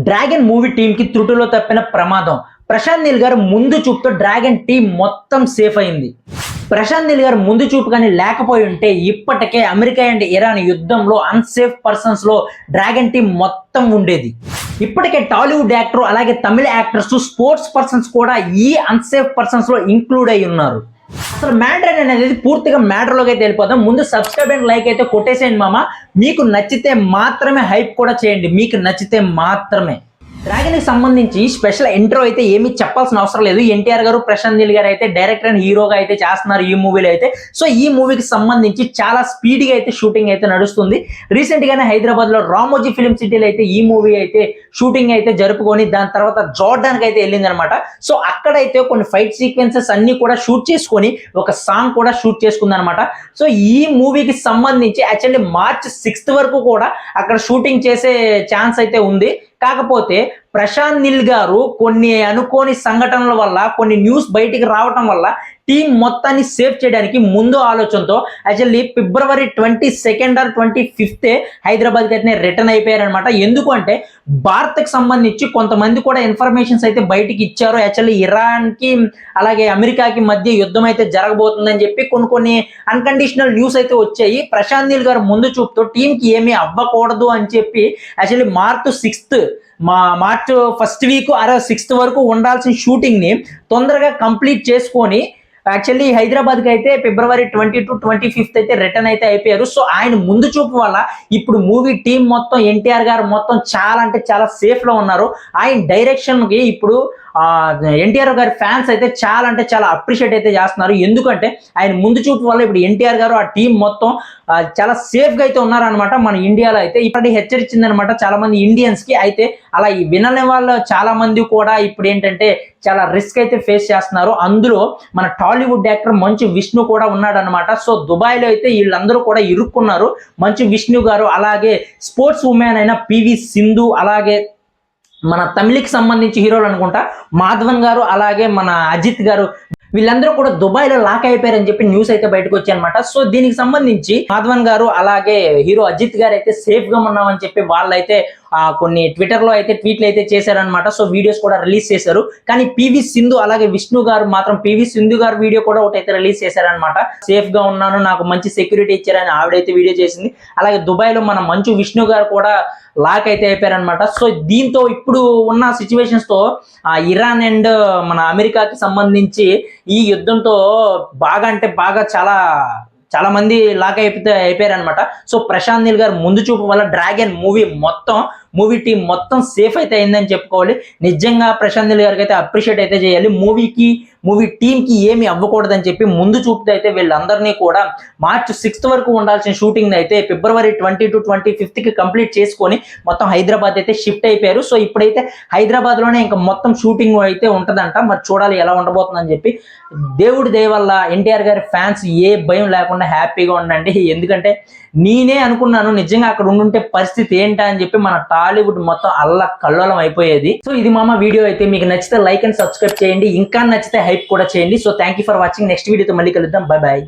Dragon movie team కి త్రుటిలో తప్పిన ప్రమాదం. ప్రశాంత్ నీల్ గారు ముందు చూపుతో డ్రాగన్ టీం మొత్తం సేఫ్ అయింది. ప్రశాంత్ నీల్ గారు ముందు చూపు కానీ లేకపోయి ఉంటే ఇప్పటికే అమెరికా అండ్ ఇరాన్ యుద్ధంలో అన్సేఫ్ పర్సన్స్ లో డ్రాగన్ టీం మొత్తం ఉండేది. ఇప్పటికే టాలీవుడ్ యాక్టర్ అలాగే తమిళ యాక్టర్స్, స్పోర్ట్స్ పర్సన్స్ కూడా ఈ అన్సేఫ్ పర్సన్స్ లో ఇంక్లూడ్ అయి ఉన్నారు. అసలు మ్యాటర్ అనేది పూర్తిగా మ్యాటర్లోకి అయితే వెళ్ళిపోతాం. ముందు సబ్స్క్రైబ్ అండ్ లైక్ అయితే కొట్టేసేయండి మామ. మీకు నచ్చితే మాత్రమే హైప్ కూడా చేయండి, మీకు నచ్చితే మాత్రమే. డ్రాగన్ కి సంబంధించి స్పెషల్ ఇంట్రో అయితే ఏమీ చెప్పాల్సిన అవసరం లేదు. ఎన్టీఆర్ గారు, ప్రశాంత్ నీల్ గారు అయితే డైరెక్టర్ అండ్ హీరోగా అయితే చేస్తున్నారు ఈ మూవీలో అయితే. సో ఈ మూవీకి సంబంధించి చాలా స్పీడ్గా అయితే షూటింగ్ అయితే నడుస్తుంది. రీసెంట్ గానే హైదరాబాద్ లో రామోజీ ఫిల్మ్ సిటీలో అయితే ఈ మూవీ అయితే షూటింగ్ అయితే జరుపుకొని దాని తర్వాత జోర్డాన్ కి అయితే వెళ్ళింది అనమాట. సో అక్కడైతే కొన్ని ఫైట్ సీక్వెన్సెస్ అన్ని కూడా షూట్ చేసుకొని ఒక సాంగ్ కూడా షూట్ చేసుకుంది అనమాట. సో ఈ మూవీకి సంబంధించి యాక్చువల్లీ March 6th వరకు కూడా అక్కడ షూటింగ్ చేసే ఛాన్స్ అయితే ఉంది. కాకపోతే ప్రశాంత్ నీల్ గారు కొన్ని అనుకోని సంఘటనల వల్ల, కొన్ని న్యూస్ బయటికి రావటం వల్ల టీం మొత్తాన్ని సేవ్ చేయడానికి ముందు ఆలోచనతో actually February 22nd or 25th హైదరాబాద్కి అయితే రిటర్న్ అయిపోయారనమాట. ఎందుకు అంటే భారత్కి సంబంధించి కొంతమంది కూడా ఇన్ఫర్మేషన్స్ అయితే బయటికి ఇచ్చారు. యాక్చువల్లీ ఇరాన్కి అలాగే అమెరికాకి మధ్య యుద్ధం అయితే జరగబోతుందని చెప్పి కొన్ని అన్కండిషనల్ న్యూస్ అయితే వచ్చాయి. ప్రశాంత్ నీల్ గారు ముందు చూపుతూ టీంకి ఏమీ అవ్వకూడదు అని చెప్పి actually March 1st week 6th వరకు ఉండాల్సిన షూటింగ్ ని తొందరగా కంప్లీట్ చేసుకొని యాక్చువల్లీ హైదరాబాద్కి అయితే February 22, 25th అయితే రిటర్న్ అయితే అయిపోయారు. సో ఆయన ముందు చూపు వల్ల ఇప్పుడు మూవీ టీం మొత్తం, ఎన్టీఆర్ గారు మొత్తం చాలా అంటే చాలా సేఫ్ లో ఉన్నారు. ఆయన డైరెక్షన్ కి ఇప్పుడు ఎన్టీఆర్ గారి ఫ్యాన్స్ అయితే చాలా అంటే చాలా అప్రిషియేట్ అయితే చేస్తున్నారు. ఎందుకంటే ఆయన ముందు చూపు వల్ల ఇప్పుడు ఎన్టీఆర్ గారు ఆ టీం మొత్తం చాలా సేఫ్ గా అయితే ఉన్నారనమాట. మన ఇండియాలో అయితే ఇప్పటికి హెచ్చరించింది అనమాట చాలా మంది ఇండియన్స్ కి. అయితే అలా వినని వాళ్ళు చాలా మంది కూడా ఇప్పుడు ఏంటంటే చాలా రిస్క్ అయితే ఫేస్ చేస్తున్నారు. అందులో మన టాలీవుడ్ యాక్టర్ మంచు విష్ణు కూడా ఉన్నాడు అనమాట. సో దుబాయ్ లో అయితే వీళ్ళందరూ కూడా ఇరుక్కున్నారు. మంచు విష్ణు గారు, అలాగే స్పోర్ట్స్ ఉమెన్ అయిన పివి సింధు, అలాగే మన తమిళకి సంబంధించి హీరోలు అనుకుంటా మాధవన్ గారు, అలాగే మన అజిత్ గారు, వీళ్ళందరూ కూడా దుబాయ్ లో లాక్ అయిపోయారని చెప్పి న్యూస్ అయితే బయటకు వచ్చాయి అనమాట. సో దీనికి సంబంధించి మాధవన్ గారు అలాగే హీరో అజిత్ గారు అయితే సేఫ్ గా ఉన్నామని చెప్పి వాళ్ళైతే కొన్ని ట్విట్టర్ లో అయితే ట్వీట్లు అయితే చేశారనమాట. సో వీడియోస్ కూడా రిలీజ్ చేశారు. కానీ పివి సింధు అలాగే విష్ణు గారు మాత్రం పివి సింధు గారు వీడియో కూడా ఒకటైతే రిలీజ్ చేశారనమాట. సేఫ్ గా ఉన్నాను, నాకు మంచి సెక్యూరిటీ ఇచ్చారని ఆవిడైతే వీడియో చేసింది. అలాగే దుబాయ్ లో మన మంచు విష్ణు గారు కూడా లాక్ అయితే అయిపోయారనమాట. సో దీంతో ఇప్పుడు ఉన్న సిచ్యువేషన్స్ తో ఇరాన్ అండ్ మన అమెరికాకి సంబంధించి ఈ యుద్ధంతో బాగా అంటే బాగా చాలా మంది లాక్ అయిపోయారనమాట. సో ప్రశాంత్ నీల్ గారు ముందు చూపు వల్ల డ్రాగన్ మూవీ టీం మొత్తం సేఫ్ అయితే అయిందని చెప్పుకోవాలి. నిజంగా ప్రశాంత్ నీల్ గారికి అయితే అప్రిషియేట్ అయితే చేయాలి. మూవీ టీమ్ కి ఏమి అవ్వకూడదని చెప్పి ముందు చూపుతో అయితే వీళ్ళందరినీ కూడా March 6th వరకు ఉండాల్సిన షూటింగ్ అయితే February 22, 25th కి కంప్లీట్ చేసుకొని మొత్తం హైదరాబాద్ అయితే షిఫ్ట్ అయిపోయారు. సో ఇప్పుడైతే హైదరాబాద్ లోనే ఇంకా మొత్తం షూటింగ్ అయితే ఉంటదంట. మరి చూడాలి ఎలా ఉండబోతుందని చెప్పి. దేవుడి దయ వల్ల ఎన్టీఆర్ గారి ఫ్యాన్స్ ఏ భయం లేకుండా హ్యాపీగా ఉండండి. ఎందుకంటే నేనే అనుకున్నాను నిజంగా అక్కడ ఉండుంటే పరిస్థితి ఏంటా అని చెప్పి మన టాలీవుడ్ మొత్తం కల్లోలం అయిపోయేది. సో ఇది మామ వీడియో అయితే మీకు నచ్చితే లైక్ అండ్ సబ్స్క్రైబ్ చేయండి. ఇంకా నచ్చితే హైప్ కూడా చేయండి. So thank you for watching. Next వీడియోతో మళ్ళీ కలుద్దాం. Bye bye.